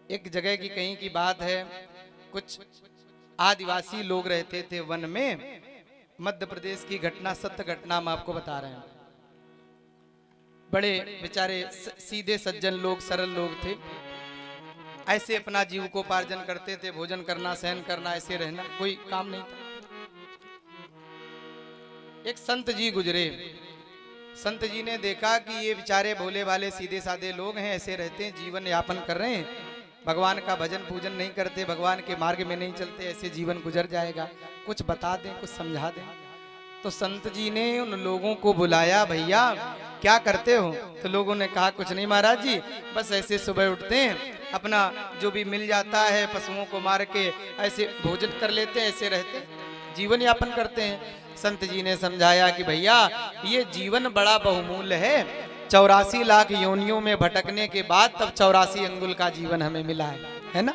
एक जगह की कहीं की बात है, कुछ आदिवासी लोग रहते थे वन में। मध्य प्रदेश की घटना, सत्य घटना हम आपको बता रहे हैं। बड़े बेचारे सीधे सज्जन लोग, सरल लोग थे। ऐसे अपना जीविकोपार्जन करते थे, भोजन करना, सहन करना, ऐसे रहना, कोई काम नहीं था। एक संत जी गुजरे। संत जी ने देखा कि ये बेचारे भोले भाले सीधे साधे लोग हैं, ऐसे रहते हैं, जीवन यापन कर रहे हैं, भगवान का भजन पूजन नहीं करते, भगवान के मार्ग में नहीं चलते, ऐसे जीवन गुजर जाएगा, कुछ बता दें, कुछ समझा दें। तो संत जी ने उन लोगों को बुलाया, भैया क्या करते हो? तो लोगों ने कहा कुछ नहीं महाराज जी, बस ऐसे सुबह उठते हैं, अपना जो भी मिल जाता है पशुओं को मार के ऐसे भोजन कर लेते हैं, ऐसे रहते हैं, जीवन यापन करते हैं। संत जी ने समझाया कि भैया ये जीवन बड़ा बहुमूल्य है, 84 लाख योनियों में भटकने के बाद तब 84 अंगुल का जीवन हमें मिला है ना?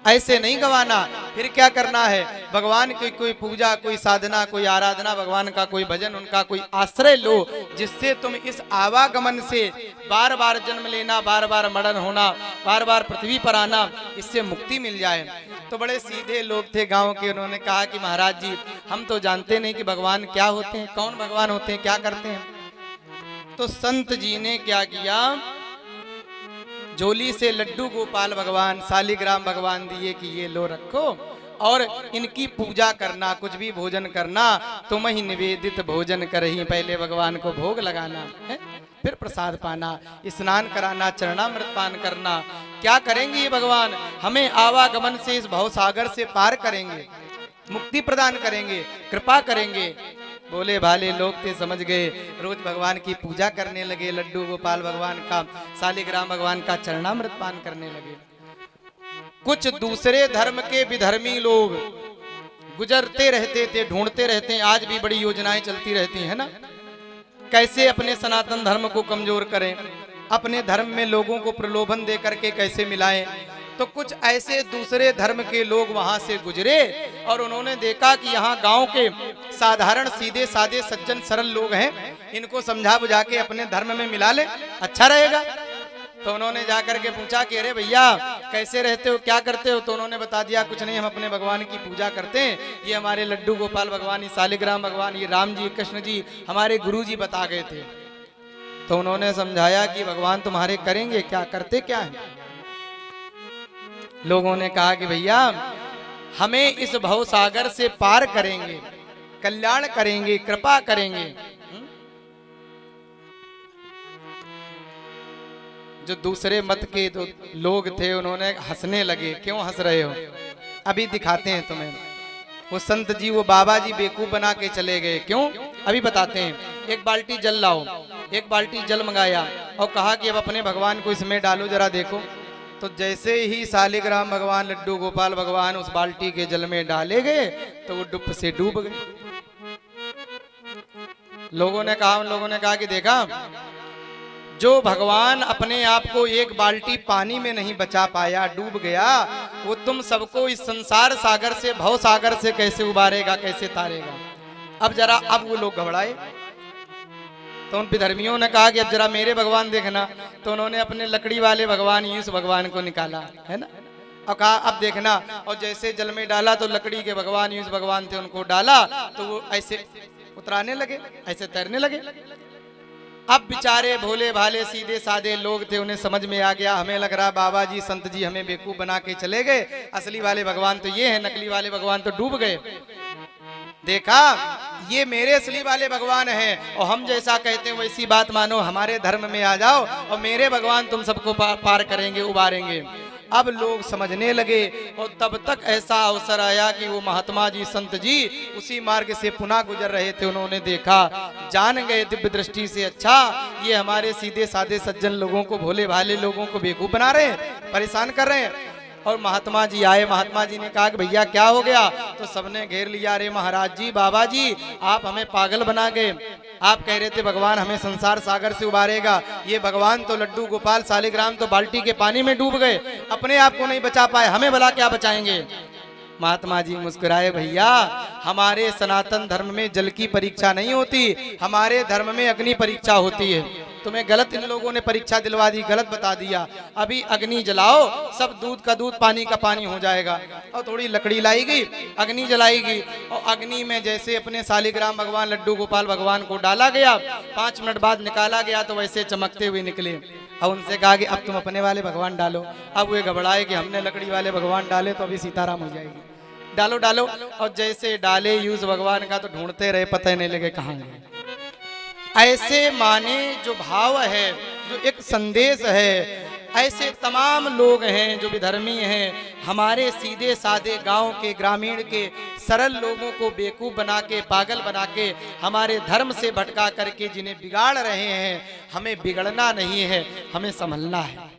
ऐसे नहीं गवाना। फिर क्या करना है? भगवान की कोई पूजा, कोई साधना, कोई आराधना, भगवान का कोई भजन, उनका कोई आश्रय लो, जिससे तुम इस आवागमन से बार बार जन्म लेना, बार बार मरण होना, बार बार पृथ्वी पर आना, इससे मुक्ति मिल जाए। तो बड़े सीधे लोग थे गांव के, उन्होंने कहा कि महाराज जी हम तो जानते नहीं कि भगवान क्या होते हैं, कौन भगवान होते हैं, क्या करते हैं। तो संत जी ने क्या किया, झोली से लड्डू गोपाल भगवान, शालिग्राम भगवान दिए कि ये लो रखो और इनकी पूजा करना, कुछ भी भोजन करना, तुम ही निवेदित भोजन कर ही, पहले भगवान को भोग लगाना है, फिर प्रसाद पाना, स्नान कराना, चरणामृत पान करना। क्या करेंगे ये भगवान? हमें आवागमन से इस भवसागर से पार करेंगे, मुक्ति प्रदान करेंगे, कृपा करेंगे। बोले भाले लोग थे, समझ गए, रोज भगवान की पूजा करने लगे, लड्डू गोपाल भगवान का, शालिग्राम भगवान का चरणामृत पान करने लगे। कुछ दूसरे धर्म के विधर्मी लोग गुजरते रहते थे, ढूंढते रहते हैं, आज भी बड़ी योजनाएं चलती रहती है ना, कैसे अपने सनातन धर्म को कमजोर करें, अपने धर्म में लोगों को प्रलोभन दे करके कैसे मिलाएं। तो कुछ ऐसे दूसरे धर्म के लोग वहां से गुजरे और उन्होंने देखा कि यहाँ गांव के साधारण सीधे साधे सज्जन सरल लोग हैं, इनको समझा बुझा के अपने धर्म में मिला ले, अच्छा रहेगा। तो उन्होंने जाकर के पूछा कि अरे भैया कैसे रहते हो, क्या करते हो? तो उन्होंने बता दिया कुछ नहीं, हम अपने भगवान की पूजा करते हैं, ये हमारे लड्डू गोपाल भगवान, ये शालिग्राम भगवान, ये राम जी कृष्ण जी हमारे गुरु जी बता गए थे। तो उन्होंने समझाया कि भगवान तुम्हारे करेंगे क्या, करते क्या है? लोगों ने कहा कि भैया हमें इस भवसागर से पार करेंगे, कल्याण करेंगे, कृपा करेंगे। जो दूसरे मत के जो लोग थे उन्होंने हंसने लगे, क्यों हंस रहे हो, अभी दिखाते हैं तुम्हें। वो संत जी, वो बाबा जी बेवकूफ बना के चले गए, क्यों अभी बताते हैं। एक बाल्टी जल लाओ, एक बाल्टी जल मंगाया और कहा कि अब अपने भगवान को इसमें डालो, जरा देखो। तो जैसे ही शालिग्राम भगवान, लड्डू गोपाल भगवान उस बाल्टी के जल में डाले गए तो वो डुब से डूब गए। लोगों ने कहा, उन लोगों ने कहा कि देखा, जो भगवान अपने आप को एक बाल्टी पानी में नहीं बचा पाया, डूब गया, वो तुम सबको इस संसार सागर से, भव सागर से कैसे उबारेगा, कैसे तारेगा। अब जरा, अब वो लोग घबराए। तो उन विधर्मियों ने कहा कि अब जरा मेरे भगवान देखना। तो उन्होंने अपने लकड़ी वाले भगवान, यूं भगवान को निकाला, है ना, और कहा अब देखना। और जैसे जल में डाला तो लकड़ी के भगवान, यूं भगवान थे, उनको डाला तो वो ऐसे उतराने लगे, ऐसे तैरने लगे। अब बेचारे भोले भाले सीधे साधे लोग थे, उन्हें समझ में आ गया, हमें लग रहा बाबा जी संत जी हमें बेवकूफ बना के चले गए, असली वाले भगवान तो ये है, नकली वाले भगवान तो डूब गए। देखा, ये मेरे असली वाले भगवान हैं और हम जैसा कहते हैं वैसी बात मानो, हमारे धर्म में आ जाओ और मेरे भगवान तुम सबको पार करेंगे, उबारेंगे। अब लोग समझने लगे और तब तक ऐसा अवसर आया कि वो महात्मा जी, संत जी उसी मार्ग से पुनः गुजर रहे थे। उन्होंने देखा, जान गए दिव्य दृष्टि से, अच्छा ये हमारे सीधे साधे सज्जन लोगों को, भोले भाले लोगों को बेवकूफ बना रहे हैं, परेशान कर रहे हैं। और महात्मा जी आए, महात्मा जी ने कहा कि भैया क्या हो गया? तो सबने घेर लिया, अरे महाराज जी, बाबा जी आप हमें पागल बना गए, आप कह रहे थे भगवान हमें संसार सागर से उबारेगा, ये भगवान तो लड्डू गोपाल शालिग्राम तो बाल्टी के पानी में डूब गए, अपने आप को नहीं बचा पाए, हमें भला क्या बचाएंगे? महात्मा जी मुस्कुराए, भैया हमारे सनातन धर्म में जल की परीक्षा नहीं होती, हमारे धर्म में अग्नि परीक्षा होती है। तुम्हें गलत इन लोगों ने परीक्षा दिलवा दी, गलत बता दिया। अभी अग्नि जलाओ, सब दूध का दूध पानी का पानी हो जाएगा। और थोड़ी लकड़ी लाएगी, अग्नि जलाएगी, और अग्नि में जैसे अपने शालिग्राम भगवान लड्डू गोपाल भगवान को डाला गया, 5 मिनट बाद निकाला गया तो वैसे चमकते हुए निकले। और उनसे कहा कि अब तुम अपने वाले भगवान डालो। अब वे घबराए कि हमने लकड़ी वाले भगवान डाले तो अभी सीताराम हो जाएगी। डालो डालो, और जैसे डाले यूज भगवान का तो ढूंढते रहे, पता ही नहीं लगे कहाँ गए। ऐसे माने जो भाव है, जो एक संदेश है, ऐसे तमाम लोग हैं जो विधर्मी हैं, हमारे सीधे साधे गांव के ग्रामीण के सरल लोगों को बेवकूफ बना के, पागल बना के, हमारे धर्म से भटका करके जिन्हें बिगाड़ रहे हैं। हमें बिगड़ना नहीं है, हमें संभलना है।